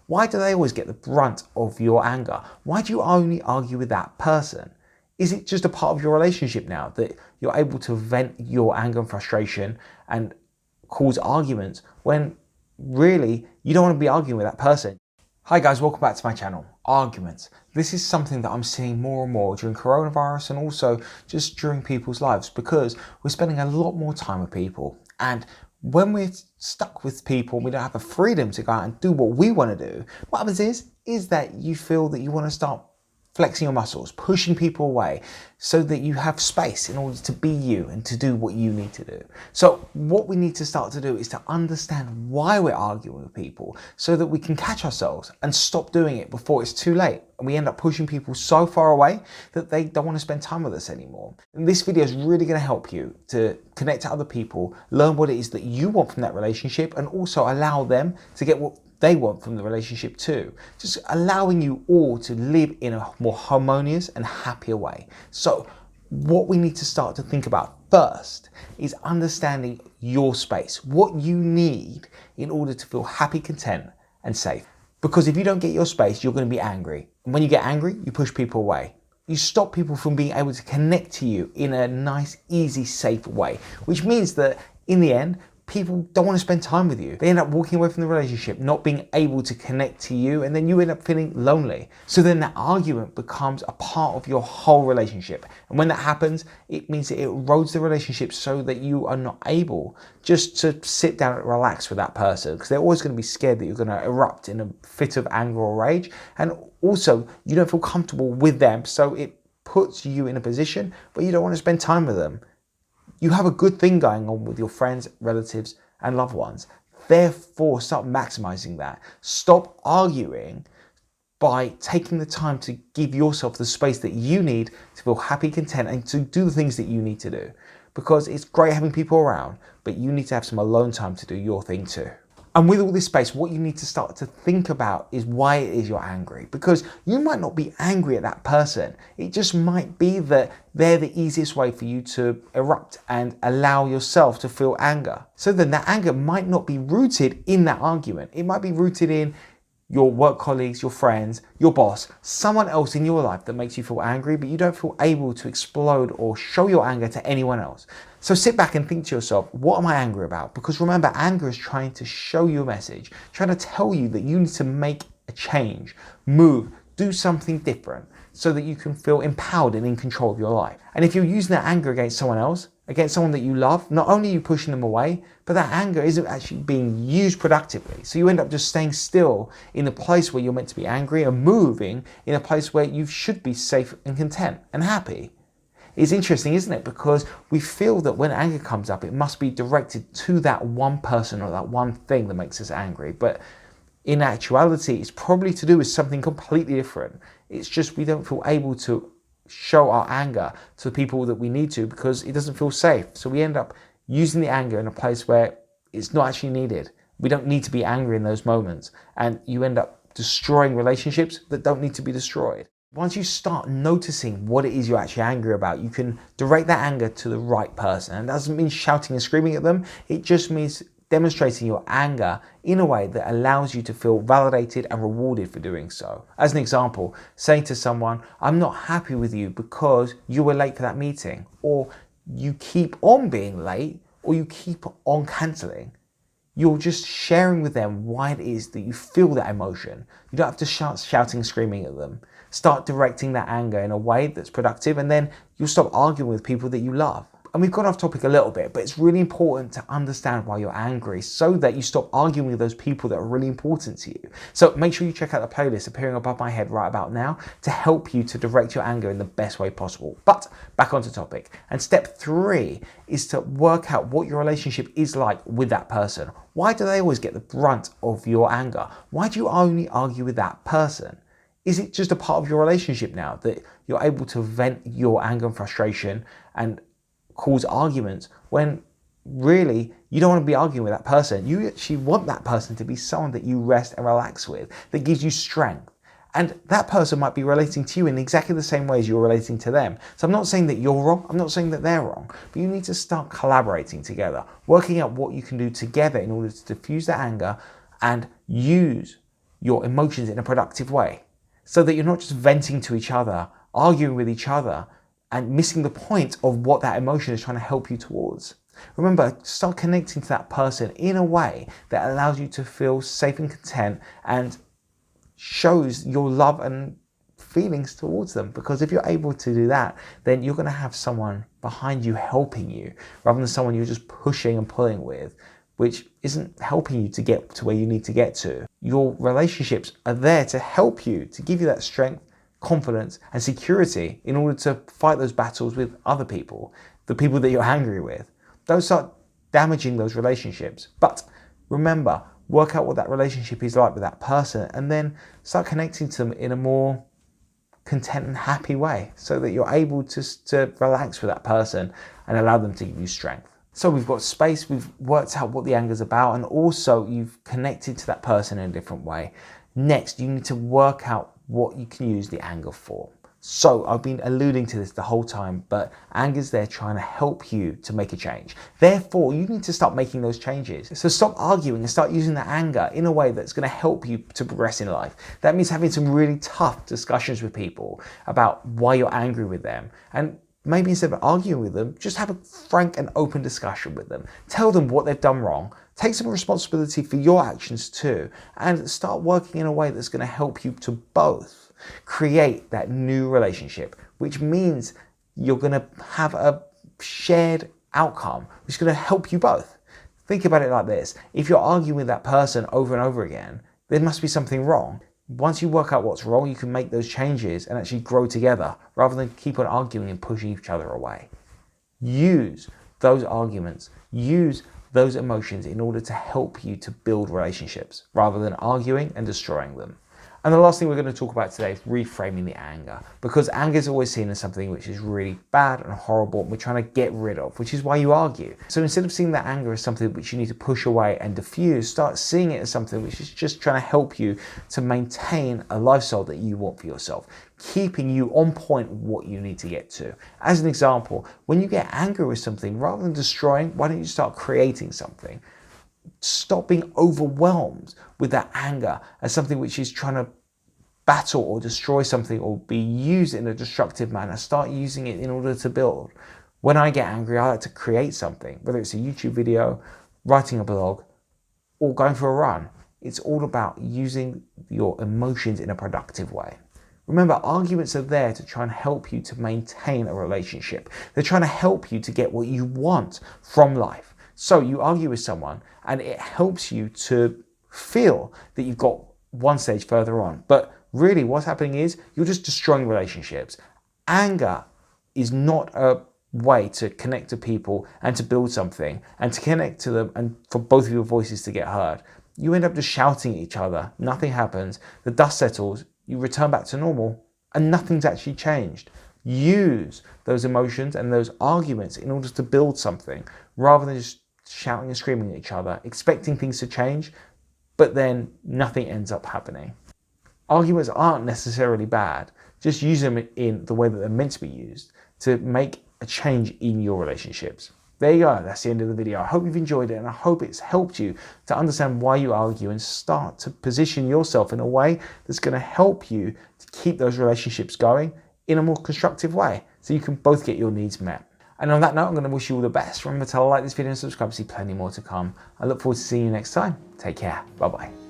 Why do they always get the brunt of your anger? Why do you only argue with that person? Is it just a part of your relationship now that you're able to vent your anger and frustration and cause arguments when really you don't want to be arguing with that person? Hi guys, welcome back to my channel. Arguments. This is something that I'm seeing more and more during coronavirus and also just during people's lives, because we're spending a lot more time with people, and when we're stuck with people, we don't have the freedom to go out and do what we want to do. What happens is that you feel that you want to start flexing your muscles, pushing people away so that you have space in order to be you and to do what you need to do. So what we need to start to do is to understand why we're arguing with people so that we can catch ourselves and stop doing it before it's too late. And we end up pushing people so far away that they don't want to spend time with us anymore. And this video is really going to help you to connect to other people, learn what it is that you want from that relationship, and also allow them to get what they want from the relationship too. Just allowing you all to live in a more harmonious and happier way. So what we need to start to think about first is understanding your space, what you need in order to feel happy, content, and safe. Because if you don't get your space, you're going to be angry. And when you get angry, you push people away. You stop people from being able to connect to you in a nice, easy, safe way, which means that in the end, people don't want to spend time with you. They end up walking away from the relationship, not being able to connect to you, and then you end up feeling lonely. So then that argument becomes a part of your whole relationship. And when that happens, it means that it erodes the relationship so that you are not able just to sit down and relax with that person, because they're always going to be scared that you're going to erupt in a fit of anger or rage. And also, you don't feel comfortable with them, so it puts you in a position where you don't want to spend time with them. You have a good thing going on with your friends, relatives, and loved ones. Therefore, start maximizing that. Stop arguing by taking the time to give yourself the space that you need to feel happy, content, and to do the things that you need to do. Because it's great having people around, but you need to have some alone time to do your thing too. And with all this space, what you need to start to think about is why it is you're angry. Because you might not be angry at that person. It just might be that they're the easiest way for you to erupt and allow yourself to feel anger. So then that anger might not be rooted in that argument. It might be rooted in your work colleagues, your friends, your boss, someone else in your life that makes you feel angry, but you don't feel able to explode or show your anger to anyone else. So sit back and think to yourself, what am I angry about? Because remember, anger is trying to show you a message, trying to tell you that you need to make a change, move, do something different so that you can feel empowered and in control of your life. And if you're using that anger against someone else, against someone that you love, not only are you pushing them away, but that anger isn't actually being used productively. So you end up just staying still in the place where you're meant to be angry and moving in a place where you should be safe and content and happy. It's interesting, isn't it? Because we feel that when anger comes up, it must be directed to that one person or that one thing that makes us angry. But in actuality, it's probably to do with something completely different. It's just we don't feel able to show our anger to the people that we need to because it doesn't feel safe. So we end up using the anger in a place where it's not actually needed. We don't need to be angry in those moments. And you end up destroying relationships that don't need to be destroyed. Once you start noticing what it is you're actually angry about, you can direct that anger to the right person. And that doesn't mean shouting and screaming at them. It just means demonstrating your anger in a way that allows you to feel validated and rewarded for doing so. As an example, saying to someone, I'm not happy with you because you were late for that meeting, or you keep on being late, or you keep on cancelling. You're just sharing with them why it is that you feel that emotion. You don't have to start shouting and screaming at them. Start directing that anger in a way that's productive, and then you'll stop arguing with people that you love. And we've gone off topic a little bit, but it's really important to understand why you're angry so that you stop arguing with those people that are really important to you. So make sure you check out the playlist appearing above my head right about now to help you to direct your anger in the best way possible. But back onto topic. And step 3 is to work out what your relationship is like with that person. Why do they always get the brunt of your anger? Why do you only argue with that person? Is it just a part of your relationship now that you're able to vent your anger and frustration and cause arguments when really you don't want to be arguing with that person? You actually want that person to be someone that you rest and relax with, that gives you strength. And that person might be relating to you in exactly the same way as you're relating to them. So I'm not saying that you're wrong, I'm not saying that they're wrong, but you need to start collaborating together, working out what you can do together in order to diffuse that anger and use your emotions in a productive way, so that you're not just venting to each other, arguing with each other, and missing the point of what that emotion is trying to help you towards. Remember, start connecting to that person in a way that allows you to feel safe and content and shows your love and feelings towards them. Because if you're able to do that, then you're going to have someone behind you helping you, rather than someone you're just pushing and pulling with, which isn't helping you to get to where you need to get to. Your relationships are there to help you, to give you that strength, confidence, and security in order to fight those battles with other people, the people that you're angry with. Don't start damaging those relationships. But remember, work out what that relationship is like with that person, and then start connecting to them in a more content and happy way, so that you're able to relax with that person and allow them to give you strength. So we've got space, we've worked out what the anger is about, and also you've connected to that person in a different way. Next, you need to work out what you can use the anger for. So I've been alluding to this the whole time, but anger's there trying to help you to make a change. Therefore, you need to start making those changes. So stop arguing and start using that anger in a way that's going to help you to progress in life. That means having some really tough discussions with people about why you're angry with them. And maybe instead of arguing with them, just have a frank and open discussion with them. Tell them what they've done wrong. Take some responsibility for your actions too, and start working in a way that's going to help you to both create that new relationship, which means you're going to have a shared outcome, which is going to help you both. Think about it like this. If you're arguing with that person over and over again, there must be something wrong. Once you work out what's wrong, you can make those changes and actually grow together, rather than keep on arguing and pushing each other away. Use those arguments, use those emotions in order to help you to build relationships, rather than arguing and destroying them. And the last thing we're going to talk about today is reframing the anger, because anger is always seen as something which is really bad and horrible and we're trying to get rid of, which is why you argue. So instead of seeing that anger as something which you need to push away and diffuse, start seeing it as something which is just trying to help you to maintain a lifestyle that you want for yourself, keeping you on point with what you need to get to. As an example, when you get angry with something, rather than destroying, why don't you start creating something? Stop being overwhelmed with that anger as something which is trying to battle or destroy something or be used in a destructive manner. Start using it in order to build. When I get angry, I like to create something, whether it's a YouTube video, writing a blog, or going for a run. It's all about using your emotions in a productive way. Remember, arguments are there to try and help you to maintain a relationship. They're trying to help you to get what you want from life. So you argue with someone and it helps you to feel that you've got one stage further on. But really what's happening is you're just destroying relationships. Anger is not a way to connect to people and to build something and to connect to them and for both of your voices to get heard. You end up just shouting at each other. Nothing happens. The dust settles. You return back to normal and nothing's actually changed. Use those emotions and those arguments in order to build something, rather than just shouting and screaming at each other, expecting things to change, but then nothing ends up happening. Arguments aren't necessarily bad. Just use them in the way that they're meant to be used to make a change in your relationships. There you go. That's the end of the video. I hope you've enjoyed it, and I hope it's helped you to understand why you argue and start to position yourself in a way that's going to help you to keep those relationships going in a more constructive way, so you can both get your needs met. And on that note, I'm going to wish you all the best. Remember to like this video and subscribe to see plenty more to come. I look forward to seeing you next time. Take care. Bye-bye.